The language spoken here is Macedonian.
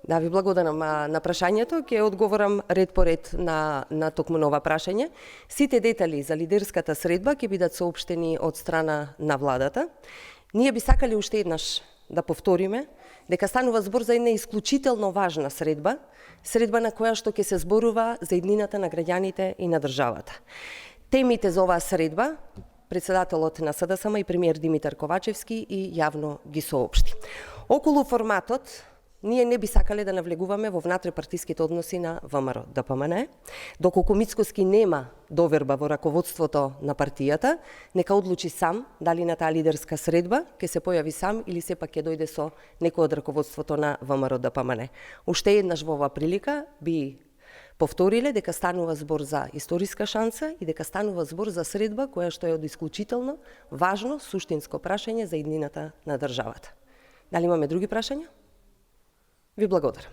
Да, ви благодарам на прашањето. Ќе одговорам ред по ред на токму ова прашање. Сите детали за лидерската средба ќе бидат соопштени од страна на владата. Ние би сакали уште еднаш да повториме дека станува збор за една исклучително важна средба на која што ќе се зборува за иднината на граѓаните и на државата. Темите за оваа средба председателот на СДСМ и премиер Димитар Ковачевски и јавно ги соопшти. Околу форматот ние не би сакале да навлегуваме во внатре-партиските односи на ВМРО ДПМН. Доколку Мицкоски нема доверба во раководството на партијата, нека одлучи сам дали на таа лидерска средба ќе се појави сам или сепак ќе дојде со некој од раководството на ВМРО ДПМН. Уште еднаш во оваа прилика би повториле дека станува збор за историска шанса и дека станува збор за средба која што е од исклучително важно суштинско прашање за иднината на државата. Дали имаме други прашања? Ви благодарам.